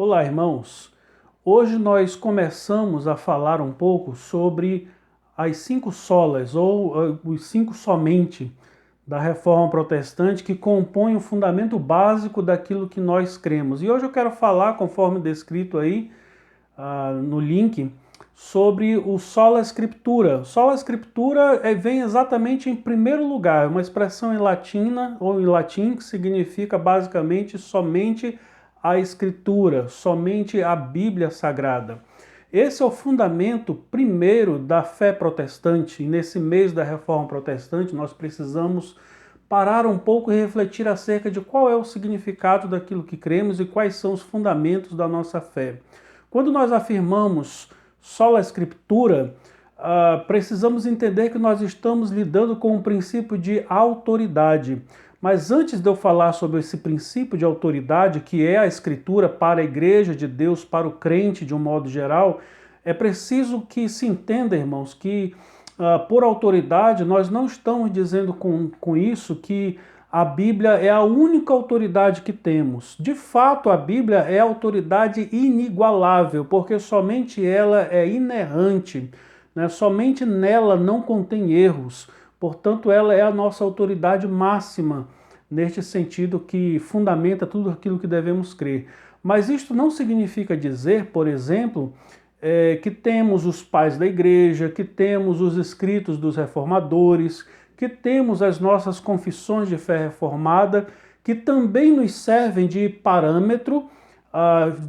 Olá, irmãos. Hoje nós começamos a falar um pouco sobre as cinco solas, ou os cinco somente, da Reforma Protestante, que compõem o fundamento básico daquilo que nós cremos. E hoje eu quero falar, conforme descrito aí no link, sobre o sola scriptura. Sola scriptura vem exatamente em primeiro lugar, uma expressão em latina ou em latim que significa basicamente somente a Escritura, somente a Bíblia Sagrada. Esse é o fundamento primeiro da fé protestante, e nesse mês da Reforma Protestante nós precisamos parar um pouco e refletir acerca de qual é o significado daquilo que cremos e quais são os fundamentos da nossa fé. Quando nós afirmamos sola Escritura, precisamos entender que nós estamos lidando com um princípio de autoridade. Mas antes de eu falar sobre esse princípio de autoridade, que é a Escritura para a Igreja de Deus, para o crente de um modo geral, é preciso que se entenda, irmãos, que por autoridade nós não estamos dizendo com isso que a Bíblia é a única autoridade que temos. De fato, a Bíblia é a autoridade inigualável, porque somente ela é inerrante, né? Somente nela não contém erros. Portanto, ela é a nossa autoridade máxima, neste sentido que fundamenta tudo aquilo que devemos crer. Mas isto não significa dizer, por exemplo, que temos os pais da igreja, que temos os escritos dos reformadores, que temos as nossas confissões de fé reformada, que também nos servem de parâmetro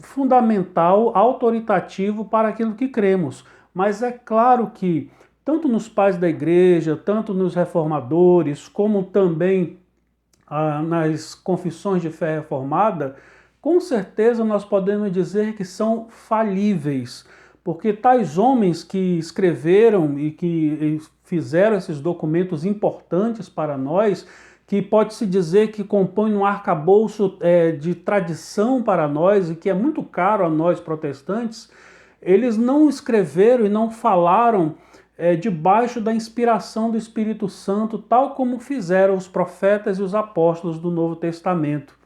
fundamental, autoritativo para aquilo que cremos. Mas é claro que tanto nos pais da igreja, tanto nos reformadores, como também nas confissões de fé reformada, com certeza nós podemos dizer que são falíveis, porque tais homens que escreveram e que fizeram esses documentos importantes para nós, que pode-se dizer que compõem um arcabouço de tradição para nós e que é muito caro a nós protestantes, eles não escreveram e não falaram debaixo da inspiração do Espírito Santo, tal como fizeram os profetas e os apóstolos do Novo Testamento.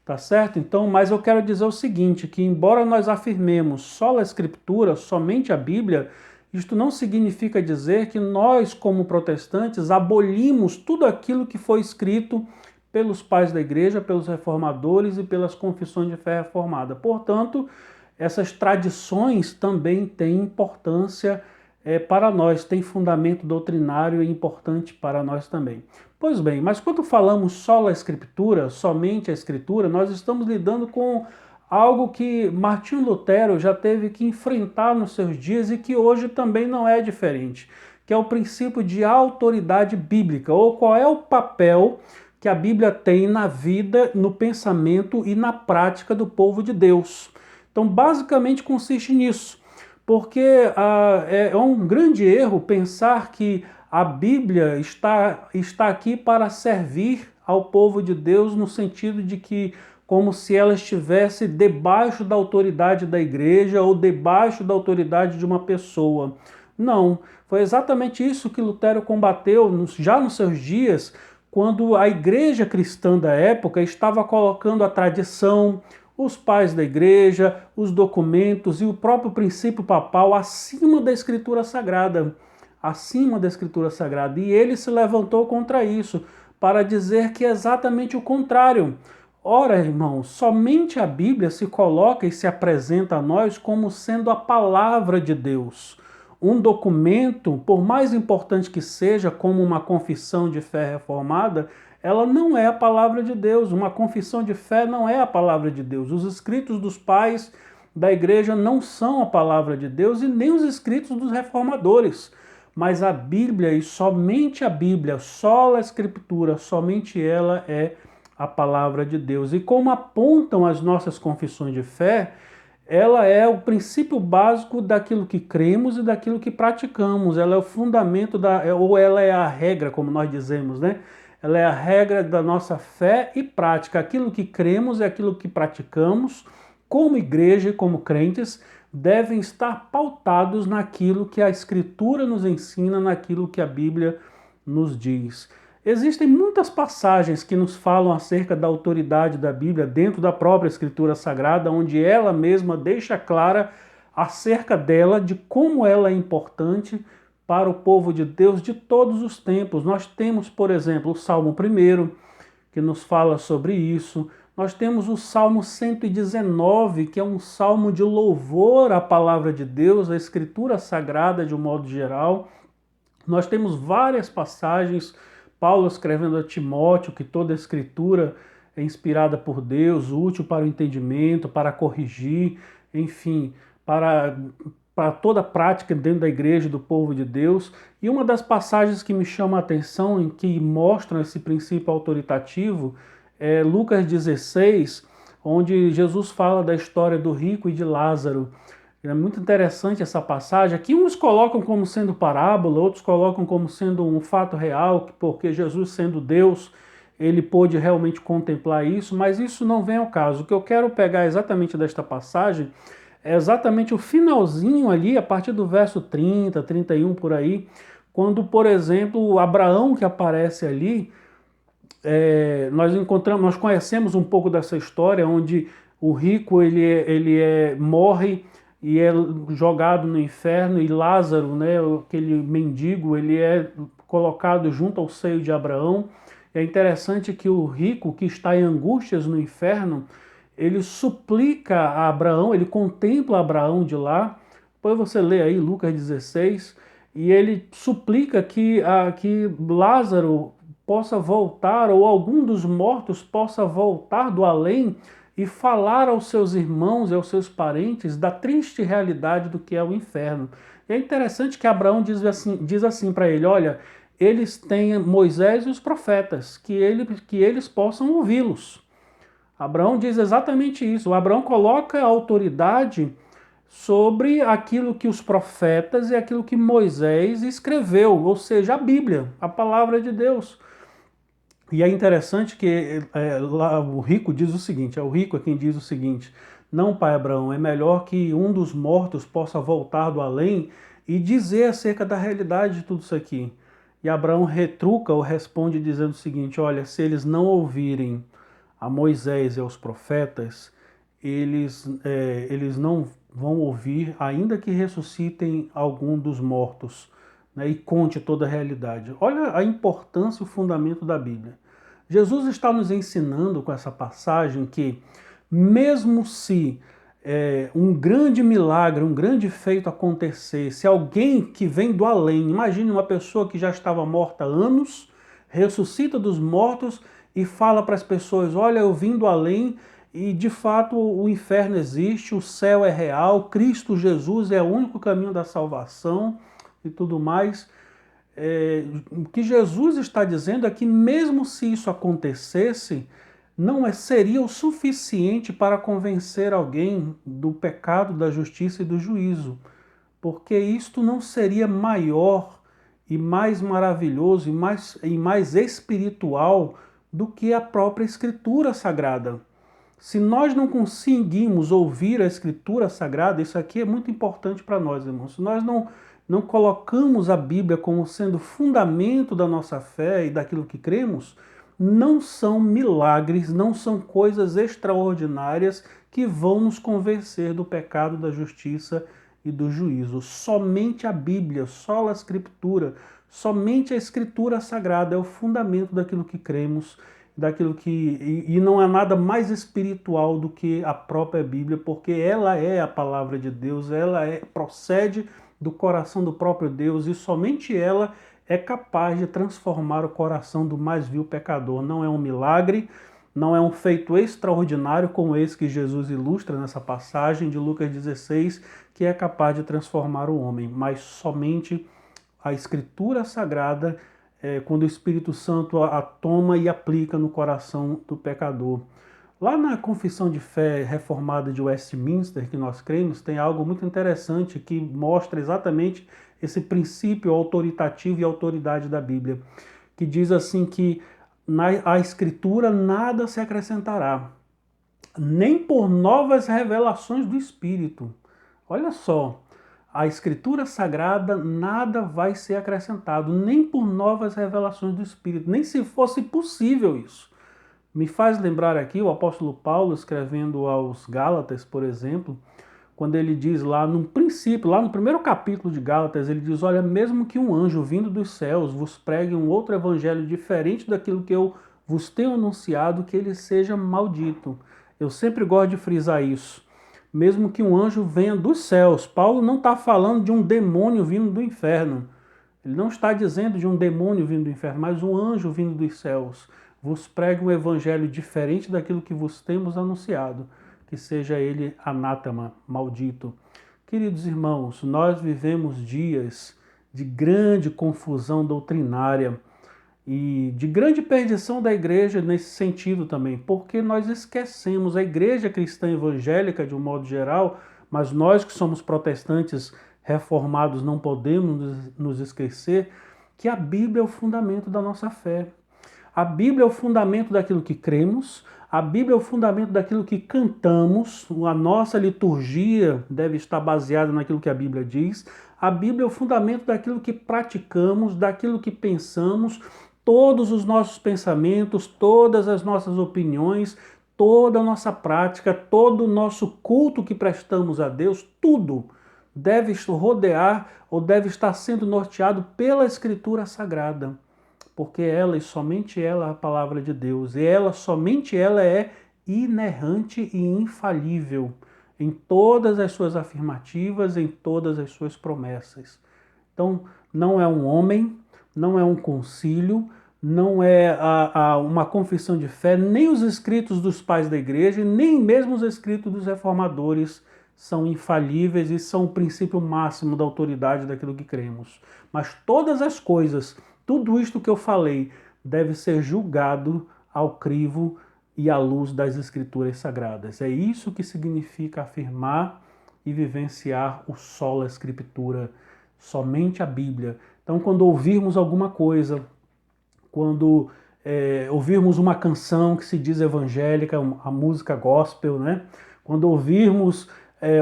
Tá certo? Então, mas eu quero dizer o seguinte, que embora nós afirmemos só a Escritura, somente a Bíblia, isto não significa dizer que nós, como protestantes, abolimos tudo aquilo que foi escrito pelos pais da igreja, pelos reformadores e pelas confissões de fé reformada. Portanto, essas tradições também têm importância para nós, tem fundamento doutrinário e importante para nós também. Pois bem, mas quando falamos só a Escritura, somente a Escritura, nós estamos lidando com algo que Martinho Lutero já teve que enfrentar nos seus dias e que hoje também não é diferente, que é o princípio de autoridade bíblica, ou qual é o papel que a Bíblia tem na vida, no pensamento e na prática do povo de Deus. Então, basicamente consiste nisso, porque é um grande erro pensar que a Bíblia está aqui para servir ao povo de Deus no sentido de que como se ela estivesse debaixo da autoridade da igreja ou debaixo da autoridade de uma pessoa. Não, foi exatamente isso que Lutero combateu já nos seus dias, quando a igreja cristã da época estava colocando a tradição, os pais da igreja, os documentos e o próprio princípio papal acima da Escritura Sagrada. Acima da Escritura Sagrada. E ele se levantou contra isso, para dizer que é exatamente o contrário. Ora, irmãos, somente a Bíblia se coloca e se apresenta a nós como sendo a palavra de Deus. Um documento, por mais importante que seja, como uma confissão de fé reformada, ela não é a palavra de Deus. Uma confissão de fé não é a palavra de Deus. Os escritos dos pais da igreja não são a palavra de Deus e nem os escritos dos reformadores. Mas a Bíblia, e somente a Bíblia, só a Escritura, somente ela é a palavra de Deus. E como apontam as nossas confissões de fé, ela é o princípio básico daquilo que cremos e daquilo que praticamos. Ela é o fundamento, ou ela é a regra, como nós dizemos, né? Ela é a regra da nossa fé e prática. Aquilo que cremos é aquilo que praticamos, como igreja e como crentes, devem estar pautados naquilo que a Escritura nos ensina, naquilo que a Bíblia nos diz. Existem muitas passagens que nos falam acerca da autoridade da Bíblia dentro da própria Escritura Sagrada, onde ela mesma deixa clara acerca dela, de como ela é importante para o povo de Deus de todos os tempos. Nós temos, por exemplo, o Salmo 1, que nos fala sobre isso. Nós temos o Salmo 119, que é um salmo de louvor à palavra de Deus, à Escritura Sagrada de um modo geral. Nós temos várias passagens, Paulo escrevendo a Timóteo, que toda a Escritura é inspirada por Deus, útil para o entendimento, para corrigir, enfim, para toda a prática dentro da igreja do povo de Deus. E uma das passagens que me chama a atenção, em que mostram esse princípio autoritativo, é Lucas 16, onde Jesus fala da história do rico e de Lázaro. É muito interessante essa passagem. Aqui uns colocam como sendo parábola, outros colocam como sendo um fato real, porque Jesus, sendo Deus, ele pôde realmente contemplar isso, mas isso não vem ao caso. O que eu quero pegar exatamente desta passagem é exatamente o finalzinho ali, a partir do verso 30, 31 por aí, quando, por exemplo, Abraão que aparece ali, nós conhecemos um pouco dessa história, onde o rico morre e é jogado no inferno, e Lázaro, né, aquele mendigo, ele é colocado junto ao seio de Abraão. É interessante que o rico, que está em angústias no inferno, ele suplica a Abraão, ele contempla Abraão de lá. Depois você lê aí Lucas 16, e ele suplica que Lázaro possa voltar, ou algum dos mortos possa voltar do além e falar aos seus irmãos e aos seus parentes da triste realidade do que é o inferno. E é interessante que Abraão diz assim para ele: olha, eles têm Moisés e os profetas, que eles possam ouvi-los. Abraão diz exatamente isso. O Abraão coloca a autoridade sobre aquilo que os profetas e aquilo que Moisés escreveu, ou seja, a Bíblia, a palavra de Deus. E é interessante que lá o rico diz o seguinte, é o rico é quem diz o seguinte: não, pai Abraão, é melhor que um dos mortos possa voltar do além e dizer acerca da realidade de tudo isso aqui. E Abraão retruca ou responde dizendo o seguinte: olha, se eles não ouvirem a Moisés e aos profetas, eles não vão ouvir, ainda que ressuscitem algum dos mortos, né, e conte toda a realidade. Olha a importância e o fundamento da Bíblia. Jesus está nos ensinando com essa passagem que, mesmo se um grande milagre, um grande feito acontecer, se alguém que vem do além, imagine uma pessoa que já estava morta há anos, ressuscita dos mortos e fala para as pessoas: olha, eu vim do além e de fato o inferno existe, o céu é real, Cristo Jesus é o único caminho da salvação e tudo mais. O que Jesus está dizendo é que, mesmo se isso acontecesse, não seria o suficiente para convencer alguém do pecado, da justiça e do juízo, porque isto não seria maior e mais maravilhoso e mais espiritual do que a própria Escritura Sagrada. Se nós não conseguimos ouvir a Escritura Sagrada, isso aqui é muito importante para nós, irmãos. Se nós não colocamos a Bíblia como sendo fundamento da nossa fé e daquilo que cremos, não são milagres, não são coisas extraordinárias que vão nos convencer do pecado, da justiça e do juízo. Somente a Bíblia, só a Escritura, somente a Escritura Sagrada é o fundamento daquilo que cremos, e não há nada mais espiritual do que a própria Bíblia, porque ela é a palavra de Deus, procede do coração do próprio Deus, e somente ela é capaz de transformar o coração do mais vil pecador. Não é um milagre, não é um feito extraordinário como esse que Jesus ilustra nessa passagem de Lucas 16, que é capaz de transformar o homem, mas somente a Escritura Sagrada, quando o Espírito Santo a toma e aplica no coração do pecador. Lá na Confissão de Fé Reformada de Westminster, que nós cremos, tem algo muito interessante que mostra exatamente esse princípio autoritativo e autoridade da Bíblia, que diz assim que à Escritura nada se acrescentará, nem por novas revelações do Espírito. Olha só, a Escritura Sagrada nada vai ser acrescentado, nem por novas revelações do Espírito, nem se fosse possível isso. Me faz lembrar aqui o apóstolo Paulo escrevendo aos Gálatas, por exemplo, quando ele diz lá no princípio, lá no primeiro capítulo de Gálatas, ele diz: olha, mesmo que um anjo vindo dos céus vos pregue um outro evangelho diferente daquilo que eu vos tenho anunciado, que ele seja maldito. Eu sempre gosto de frisar isso. Mesmo que um anjo venha dos céus, Paulo não está falando de um demônio vindo do inferno. Ele não está dizendo de um demônio vindo do inferno, mas um anjo vindo dos céus. Vos pregue um evangelho diferente daquilo que vos temos anunciado, que seja ele anátema, maldito. Queridos irmãos, nós vivemos dias de grande confusão doutrinária e de grande perdição da igreja nesse sentido também, porque nós esquecemos a igreja cristã evangélica de um modo geral, mas nós que somos protestantes reformados não podemos nos esquecer que a Bíblia é o fundamento da nossa fé. A Bíblia é o fundamento daquilo que cremos, a Bíblia é o fundamento daquilo que cantamos, a nossa liturgia deve estar baseada naquilo que a Bíblia diz, a Bíblia é o fundamento daquilo que praticamos, daquilo que pensamos, todos os nossos pensamentos, todas as nossas opiniões, toda a nossa prática, todo o nosso culto que prestamos a Deus, tudo deve rodear ou deve estar sendo norteado pela Escritura Sagrada, porque ela e somente ela é a palavra de Deus, e ela, somente ela é inerrante e infalível em todas as suas afirmativas, em todas as suas promessas. Então, não é um homem, não é um concílio, não é uma confissão de fé, nem os escritos dos pais da igreja, nem mesmo os escritos dos reformadores são infalíveis e são o princípio máximo da autoridade daquilo que cremos. Mas todas as coisas, tudo isto que eu falei, deve ser julgado ao crivo e à luz das Escrituras Sagradas. É isso que significa afirmar e vivenciar o sola Escritura, somente a Bíblia. Então, quando ouvirmos alguma coisa, quando ouvirmos uma canção que se diz evangélica, a música gospel, né? Quando ouvirmos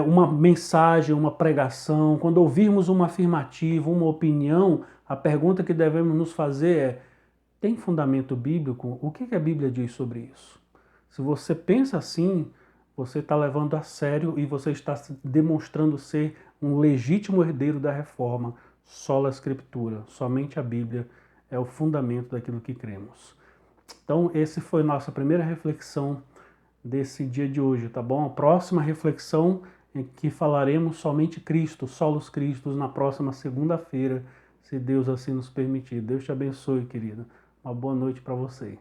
uma mensagem, uma pregação, quando ouvirmos uma afirmativa, uma opinião, a pergunta que devemos nos fazer é: tem fundamento bíblico? O que a Bíblia diz sobre isso? Se você pensa assim, você está levando a sério e você está demonstrando ser um legítimo herdeiro da reforma. Sola Escritura, somente a Bíblia é o fundamento daquilo que cremos. Então, essa foi nossa primeira reflexão desse dia de hoje, tá bom? A próxima reflexão é que falaremos somente Cristo, solos Cristos, na próxima segunda-feira, se Deus assim nos permitir. Deus te abençoe, querido. Uma boa noite para você.